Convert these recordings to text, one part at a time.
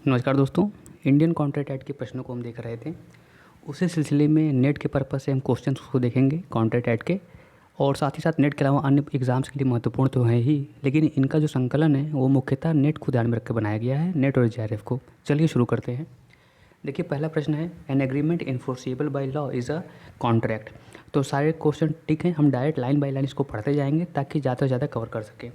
नमस्कार दोस्तों। Indian contract act के प्रश्नों को हम देख रहे थे। उसी सिलसिले में नेट के पर्पज़ से हम क्वेश्चंस को देखेंगे कॉन्ट्रैक्ट एक्ट के, और साथ ही साथ नेट के अलावा अन्य एग्जाम्स के लिए महत्वपूर्ण तो हैं ही, लेकिन इनका जो संकलन है वो मुख्यतः नेट को ध्यान में रखकर बनाया गया है, नेट और जेआरएफ को। चलिए शुरू करते हैं। देखिए, पहला प्रश्न है, an agreement enforceable by law is a contract. तो सारे क्वेश्चन ठीक हैं, हम डायरेक्ट लाइन बाय लाइन इसको पढ़ते जाएंगे ताकि ज़्यादा से ज़्यादा कवर कर सकें।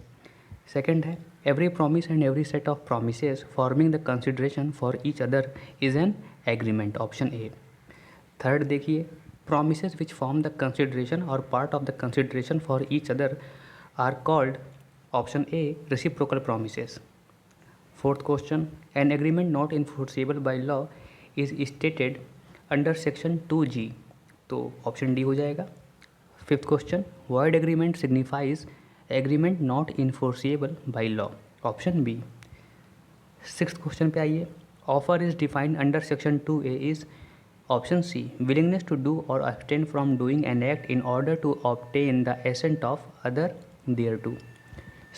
सेकेंड है, every promise and every set of promises forming the consideration for each other is an agreement, option A. Third देखिए, promises which form the consideration और part of the consideration for each other are called, option A, reciprocal promises. Fourth question, an agreement not enforceable by law is stated under section 2G, तो option D हो जाएगा। Fifth question, word agreement signifies agreement not enforceable by law, option B. Sixth question पे आइए, offer is defined under section 2A is, option C, willingness to do और abstain from doing an act in order to obtain the assent of other thereto.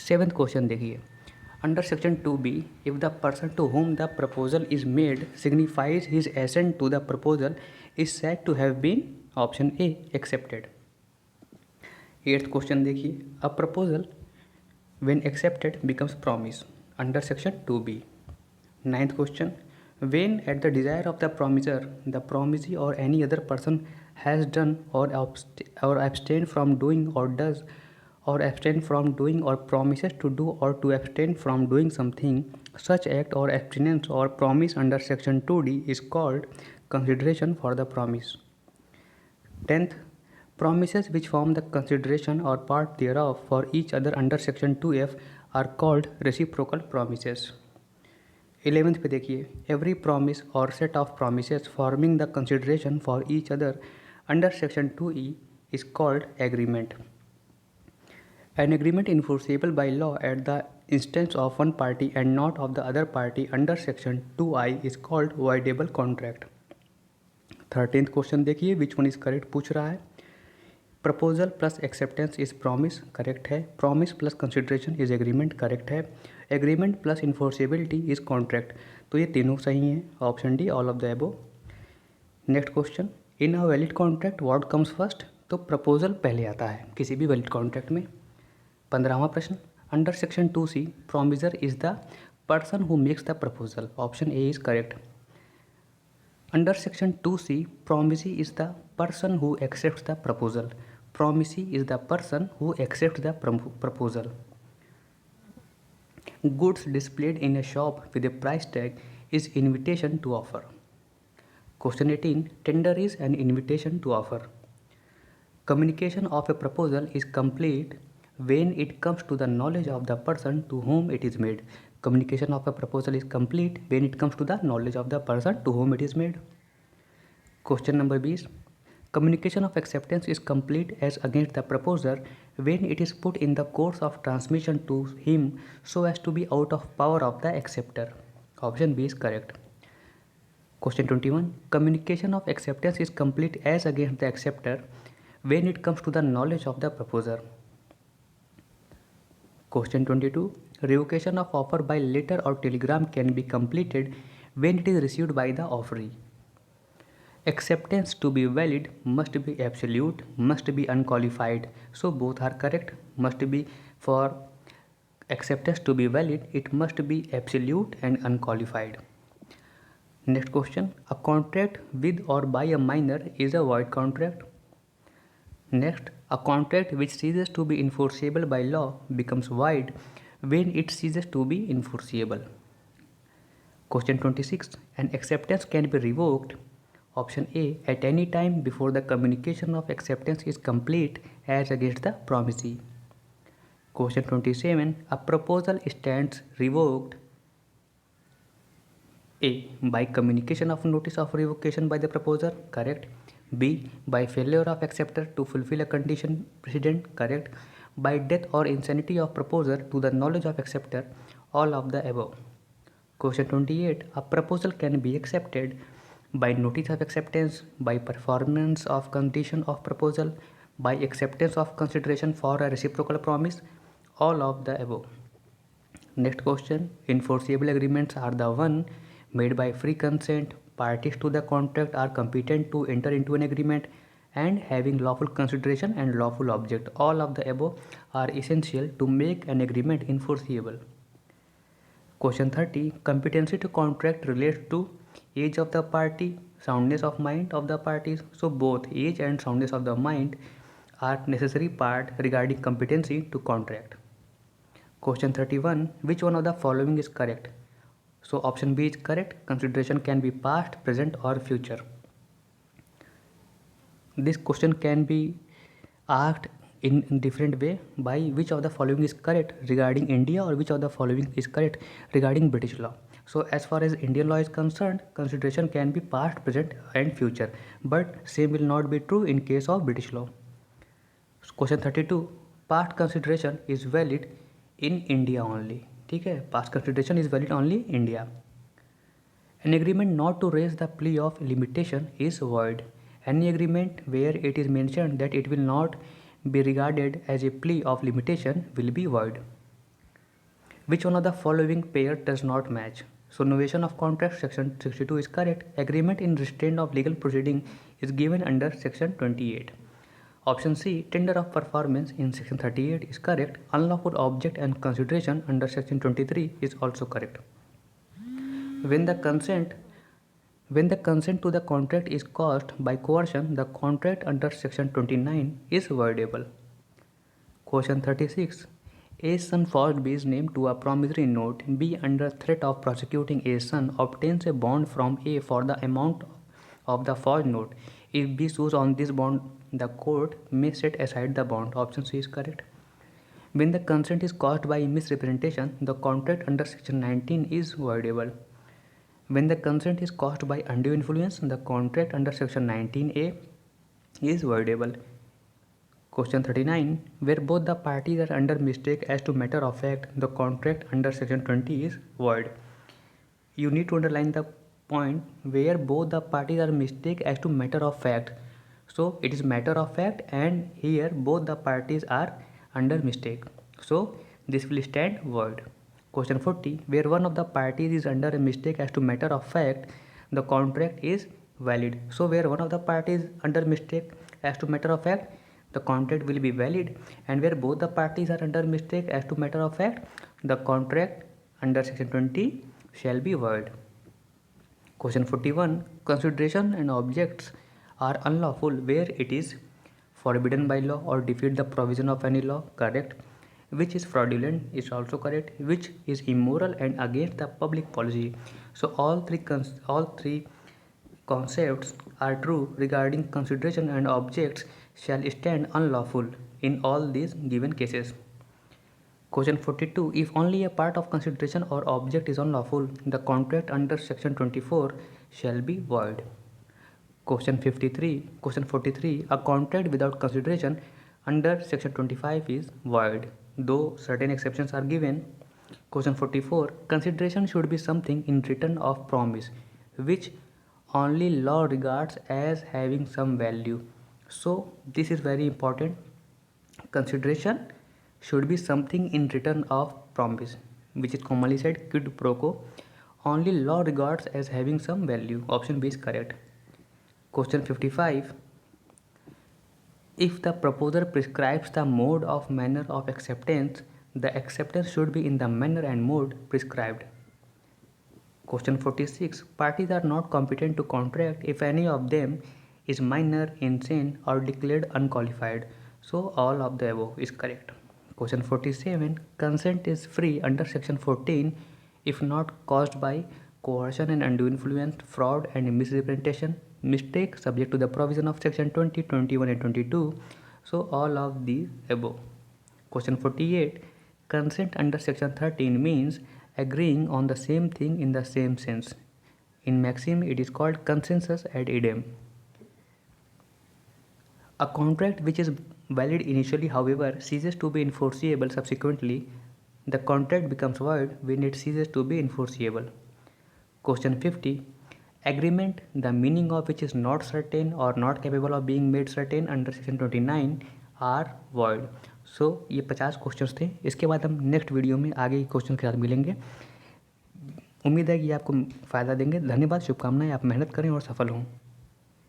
Seventh question देखिए, under section 2B if the person to whom the proposal is made signifies his assent to the proposal is said to have been, option A, accepted. Eighth question देखिए, a proposal when accepted becomes promise under section 2B। Ninth question, when at the desire of the promisor the promisee और any other person has done और abstain from doing और does or abstain from doing or promises to do or to abstain from doing something, such act or abstinence or promise under section 2D is called consideration for the promise. 10th, promises which form the consideration or part thereof for each other under section 2F are called reciprocal promises. 11th पे देखिए, every promise or set of promises forming the consideration for each other under section 2E is called agreement. An agreement enforceable by law at the instance of one party and not of the other party under section 2I is called voidable contract. 13th question देखिए, which one is correct पूछ रहा है। Proposal plus acceptance is promise, correct है। Promise plus consideration is agreement, correct है। Agreement plus enforceability is contract, तो ये तीनों सही हैं, option D, all of the above. Next question, in a valid contract what comes first, तो proposal पहले आता है किसी भी वैलिड कॉन्ट्रैक्ट में। 15वां प्रश्न, under section 2C promisor is the person who makes the proposal, option A is correct. Under section 2C promisee is the person who accepts the proposal, promisee is the person who accepts the proposal. Goods displayed in a shop with a price tag is invitation to offer. Question 18, tender is an invitation to offer. Communication of a proposal is complete when it comes to the knowledge of the person to whom it is made. Communication of a proposal is complete when it comes to the knowledge of the person to whom it is made. Question number 20, communication of acceptance is complete as against the proposer when it is put in the course of transmission to him so as to be out of power of the acceptor. Option B is correct. Question 21, communication of acceptance is complete as against the acceptor when it comes to the knowledge of the proposer. Question 22, revocation of offer by letter or telegram can be completed when it is received by the offeree. Acceptance to be valid must be absolute, must be unqualified, so both are correct. Must be, for acceptance to be valid, it must be absolute and unqualified. Next question, a contract with or by a minor is a void contract. Next, a contract which ceases to be enforceable by law becomes void when it ceases to be enforceable. Question 26, an acceptance can be revoked, option A, at any time before the communication of acceptance is complete as against the promisee. Question 27, a proposal stands revoked, A, by communication of notice of revocation by the proposer, correct. B, by failure of acceptor to fulfill a condition precedent, correct. By death or insanity of proposer to the knowledge of acceptor, all of the above. Question 28, a proposal can be accepted by notice of acceptance, by performance of condition of proposal, by acceptance of consideration for a reciprocal promise, all of the above. Next question, enforceable agreements are the one made by free consent, parties to the contract are competent to enter into an agreement, and having lawful consideration and lawful object. All of the above are essential to make an agreement enforceable. Question 30. Competency to contract relates to age of the party, soundness of mind of the parties. So both age and soundness of the mind are necessary part regarding competency to contract. Question 31. Which one of the following is correct? So option B is correct. Consideration can be past, present or future. This question can be asked in different way by which of the following is correct regarding India or which of the following is correct regarding British law. So as far as Indian law is concerned, consideration can be past, present and future, but same will not be true in case of British law. Question 32. Past consideration is valid in India only. ठीक है, past consideration is valid only India. An agreement not to raise the plea of limitation is void. Any agreement where it is mentioned that it will not be regarded as a plea of limitation will be void. Which one of the following pair does not match? So novation of contract section 62 is correct. Agreement in restraint of legal proceeding is given under section 28. Option C, tender of performance in section 38 is correct. Unlawful object and consideration under section 23 is also correct. When the consent to the contract is caused by coercion, the contract under section 29 is voidable. Question 36. A's son forged B's name to a promissory note. B, under threat of prosecuting A's son, obtains a bond from A for the amount of the forged note. If B sues on this bond, the court may set aside the bond. Option C is correct. When the consent is caused by misrepresentation, the contract under section 19 is voidable. When the consent is caused by undue influence, the contract under section 19A is voidable. Question 39. Where both the parties are under mistake as to matter of fact, the contract under section 20 is void. You need to underline the point where both the parties are mistake as to matter of fact. So it is matter of fact and here both the parties are under mistake. So this will stand void. Question 40. Where one of the parties is under a mistake as to matter of fact, the contract is valid. So where one of the parties under mistake as to matter of fact, the contract will be valid, and where both the parties are under mistake as to matter of fact, the contract under section 20 shall be void. Question 41. Consideration and objects are unlawful where it is forbidden by law or defeat the provision of any law. Correct. Which is fraudulent is also correct. Which is immoral and against the public policy. So all three concepts are true regarding consideration and objects shall stand unlawful in all these given cases. Question 42. If only a part of consideration or object is unlawful, the contract under section 24 shall be void. Question 43. A contract without consideration under section 25 is void, though certain exceptions are given. Question 44. Consideration should be something in return of promise, which only law regards as having some value. So this is very important. Consideration should be something in return of promise, which is commonly said quid pro quo. Only law regards as having some value. Option B is correct. Question 55. If the proposer prescribes the mode of manner of acceptance, the acceptance should be in the manner and mode prescribed. Question 46. Parties are not competent to contract if any of them is minor, insane or declared unqualified. So all of the above is correct. Question 47. Consent is free under section 14 if not caused by coercion and undue influence, fraud and misrepresentation, mistake subject to the provision of section 20, 21 and 22. So all of these above. Question 48. Consent under section 13 means agreeing on the same thing in the same sense. In maxim it is called consensus ad idem. A contract which is valid initially, however, ceases to be enforceable subsequently. The contract becomes void when it ceases to be enforceable. Question 50. Agreement, the meaning of which is not certain or not capable of being made certain under section 29 are void. So ये 50 questions थे. इसके बाद हम next video में आगे के question के साथ मिलेंगे. उम्मीद है कि ये आपको फ़ायदा देंगे। धन्यवाद, शुभकामनाएँ, आप मेहनत करें और सफल हों।